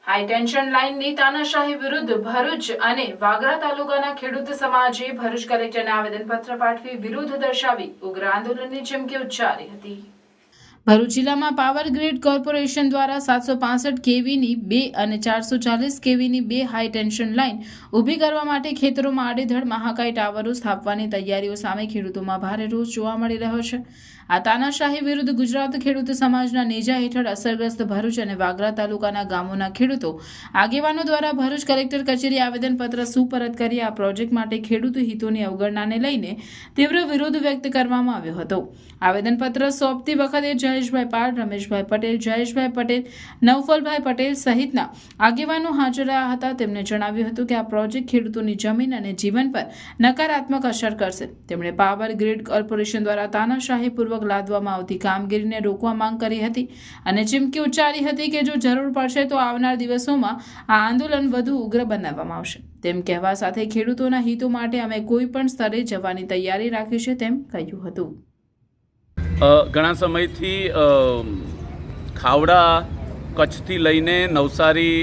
High tension લાઇનની તાનાશાહી વિરુદ્ધ ભરૂચ અને વાગરા તાલુકાના ખેડૂત સમાજે ભરૂચ કલેક્ટરને આવેદનપત્ર પાઠવી વિરોધ દર્શાવી ઉગ્ર આંદોલનની ચીમકી ઉચ્ચારી હતી। ભરૂચ જિલ્લામાં પાવર ગ્રીડ કોર્પોરેશન દ્વારા 765 કેવીની 2 અને 440 કેવીની 2 હાઈ ટેન્શન લાઇન ઊભી કરવા માટે ખેતરોમાં આડેધડ મહાકાય ટાવરો સ્થાપવાની તૈયારીઓ સામે ખેડૂતોમાં ભારે રોષ જોવા મળી રહ્યો છે। આ તાનાશાહી વિરુદ્ધ ગુજરાત ખેડૂત સમાજના નેજા હેઠળ અસરગ્રસ્ત ભરૂચ અને વાગરા તાલુકાના ગામોના ખેડૂતો આગેવાનો દ્વારા ભરૂચ કલેક્ટર કચેરી આવેદનપત્ર સુપરત કરી આ પ્રોજેક્ટ માટે ખેડૂત હિતોની અવગણનાને લઈને તીવ્ર વિરોધ વ્યક્ત કરવામાં આવ્યો હતો। આવેદનપત્ર સોંપતી વખતે જયેશભાઈ પાલ, રમેશભાઈ પટેલ, જયેશભાઈ પટેલ, નવફલભાઈ પટેલ સહિતના આગેવાનો હાજર રહ્યા હતા। તેમણે જણાવ્યું હતું કે આ પ્રોજેક્ટ ખેડૂતોની જમીન અને જીવન પર નકારાત્મક અસર કરશે। તેમણે પાવર ગ્રીડ કોર્પોરેશન દ્વારા તાનાશાહીપૂર્વક લાદવામાં આવતી કામગીરીને રોકવા માંગ કરી હતી અને ચીમકી ઉચ્ચારી હતી કે જો જરૂર પડશે તો આવનાર દિવસોમાં આ આંદોલન વધુ ઉગ્ર બનાવવામાં આવશે। તેમ કહેવા સાથે ખેડૂતોના હિતો માટે અમે કોઈ પણ સ્તરે જવાની તૈયારી રાખી છે તેમ કહ્યું હતું। ઘણા સમયથી ખાવડા કચ્છથી લઈને નવસારી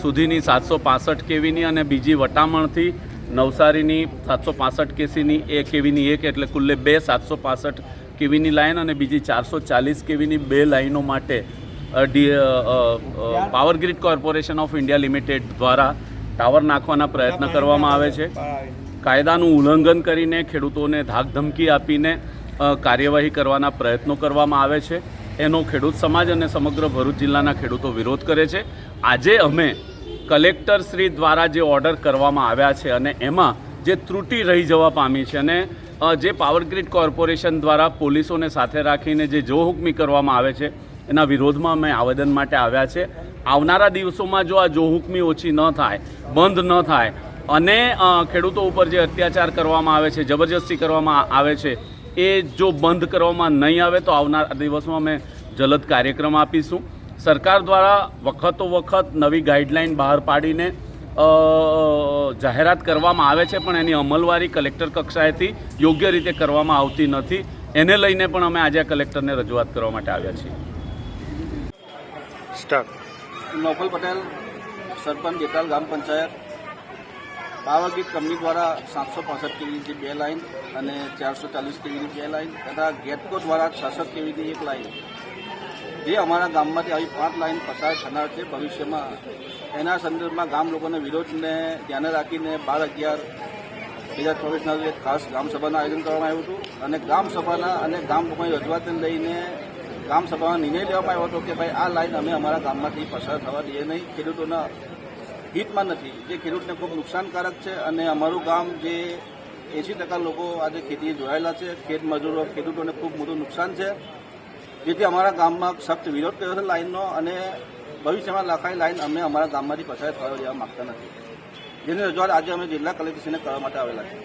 સુધીની 765 કેવીની અને બીજી વટામણથી નવસારીની 765 કેવીની એક એટલે કુલ્લે 2 765 કેવીની લાઇન અને બીજી 440 કેવીની 2 લાઇનો માટે power grid corporation of India limited દ્વારા ટાવર નાખવાના પ્રયત્ન કરવામાં આવે છે। કાયદાનું ઉલ્લંઘન કરીને ખેડૂતોને ધાકધમકી આપીને કાર્યવાહી કરવાના પ્રયત્નો કરવામાં આવે છે। એનો ખેડૂત સમાજ અને સમગ્ર ભરૂચ જિલ્લાના ખેડૂતો વિરોધ કરે છે। આજે અમે કલેક્ટર શ્રી દ્વારા જે ઓર્ડર કરવામાં આવ્યા છે અને એમાં જે ત્રુટિ રહી જવા પામી છે અને જે પાવર ગ્રીડ કોર્પોરેશન દ્વારા પોલીસોને સાથે રાખીને જે જોહુકમી કરવામાં આવે છે એના વિરોધમાં અમે આવેદન માટે આવ્યા છે। આવનારા દિવસોમાં જો આ જોહુકમી ઓછી ન થાય, બંધ ન થાય અને ખેડૂતો ઉપર જે અત્યાચાર કરવામાં આવે છે, જબરજસ્તી કરવામાં આવે છે, એ જો બંધ કરવામાં નહીં આવે તો આવનારા દિવસમાં અમે જલદ કાર્યક્રમ આપીશું। સરકાર દ્વારા વખતો વખત નવી ગાઈડલાઇન બહાર પાડીને જાહેરાત કરવામાં આવે છે પણ એની અમલવારી કલેક્ટર કક્ષાએથી યોગ્ય રીતે કરવામાં આવતી નથી। એને લઈને પણ અમે આજે કલેક્ટરને રજૂઆત કરવા માટે આવ્યા છીએ। નવફલ પટેલ, સરપંચ જેટાલ ગ્રામ પંચાયત, પાવર ગ્રીડ કંપની દ્વારા 765 કેવીની 2 લાઇન અને 440 કેવીની 2 લાઇન તથા ગેટકો દ્વારા 66 કેવીની 1 લાઇન જે અમારા ગામમાંથી આવી 5 લાઇન પસાર થનાર છે ભવિષ્યમાં, એના સંદર્ભમાં ગામ લોકોને વિરોધને ધ્યાને રાખીને 12/11/2024ના એક ખાસ ગ્રામસભાનું આયોજન કરવામાં આવ્યું હતું અને ગ્રામસભાના અને ગામ લોકોની રજૂઆતને લઈને ગ્રામસભામાં નિર્ણય લેવામાં આવ્યો હતો કે ભાઈ આ લાઇન અમે અમારા ગામમાંથી પસાર થવા દઈએ નહીં, ખેડૂતોના હિતમાં નથી, જે ખેડૂતને ખૂબ નુકસાનકારક છે અને અમારું ગામ જે 80% લોકો આજે ખેતીએ જોડાયેલા છે, ખેત મજૂરો ખેડૂતોને ખૂબ મોટું નુકસાન છે, જેથી અમારા ગામમાં સખ્ત વિરોધ કર્યો છે લાઇનનો અને ભવિષ્યમાં લખાયેલી લાઇન અમે અમારા ગામમાંથી પસાર થવા દેવા માગતા નથી, જેની રજૂઆત આજે અમે જિલ્લા કલેક્ટરશ્રીને કરવા માટે આવેલા છે।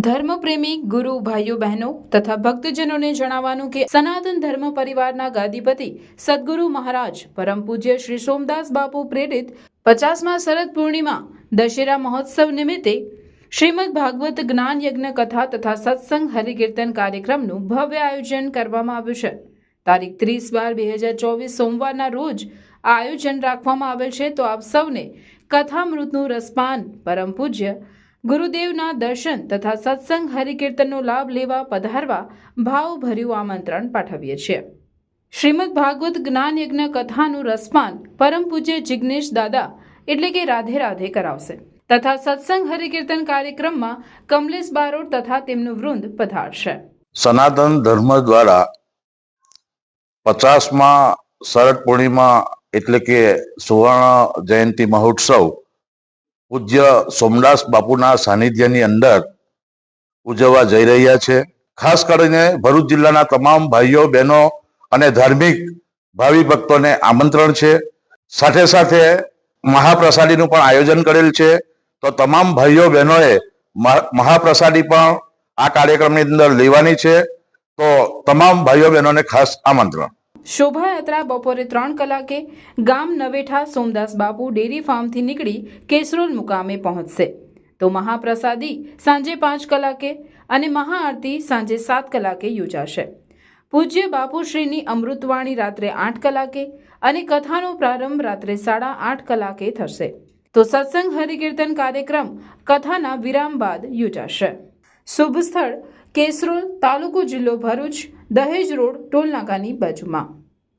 ધર્મપ્રેમી ગુરુ ભાઈઓ બહેનો તથા ભક્તજનોને જણાવવાનું કે સનાતન ધર્મ પરિવારના ગાદીપતિ સદગુરુ મહારાજ પરમ પૂજ્ય શ્રી સોમદાસ બાપુ પ્રેરિત 50મા શરદ પૂર્ણિમા દશેરા મહોત્સવ નિમિત્તે શ્રીમદ ભાગવત જ્ઞાન યજ્ઞ કથા તથા સત્સંગ હરિકીર્તન કાર્યક્રમનું ભવ્ય આયોજન કરવામાં આવ્યું છે। તારીખ 30/12/2024 સોમવારના રોજ આ આયોજન રાખવામાં આવેલ છે। તો આપ સૌને કથામૃતનું રસપાન, પરમ પૂજ્ય ગુરુદેવના દર્શન તથા સત્સંગ હરિકીર્તનનો લાભ લેવા પધારવા ભાવભર્યું આમંત્રણ પાઠવીએ છીએ। શ્રીમદ ભાગવત જ્ઞાન યજ્ઞ કથાનું રસપાન પરમ પૂજ્ય જિગ્નેશ દાદા એટલે કે રાધે રાધે કરાવશે તથા સત્સંગ હરિકીર્તન કાર્યક્રમમાં કમલેશ બારોટ તથા તેમનું વૃંદ પધારશે। સનાતન ધર્મ દ્વારા 50મા શરદ પૂર્ણિમા એટલે કે સુવર્ણ જયંતિ મહોત્સવ પૂજ્ય સોમદાસ બાપુના સાનિધ્યની અંદર ઉજવવા જઈ રહ્યા છે। ખાસ કરીને ભરૂચ જિલ્લાના તમામ ભાઈઓ બહેનો અને ધાર્મિક ભાવિ ભક્તોને આમંત્રણ છે। સાથે સાથે મહાપ્રસાદીનું પણ આયોજન કરેલ છે, તો તમામ ભાઈઓ બહેનોએ મહાપ્રસાદી પણ આ કાર્યક્રમની અંદર લેવાની છે, તો તમામ ભાઈઓ બહેનોને ખાસ આમંત્રણ। શોભાયાત્રા બપોરે 3 કલાકે ગામ નવેઠા સોમદાસ બાપુ ડેરી ફાર્મથી નીકળી કેસરોલ મુકામે પહોંચશે। તો મહાપ્રસાદી સાંજે 5 કલાકે અને મહાઆરતી સાંજે 7 કલાકે યોજાશે। પૂજ્ય બાપુશ્રીની અમૃતવાણી રાત્રે 8 કલાકે અને કથાનો પ્રારંભ રાત્રે 8:30 કલાકે થશે. તો સત્સંગ હરિકીર્તન કાર્યક્રમ કથાના વિરામ બાદ યોજાશે. શુભ સ્થળ કેસરોલ, તાલુકો જિલ્લો ભરૂચ, દહેજ રોડ, ટોલનાકાની બાજુમાં.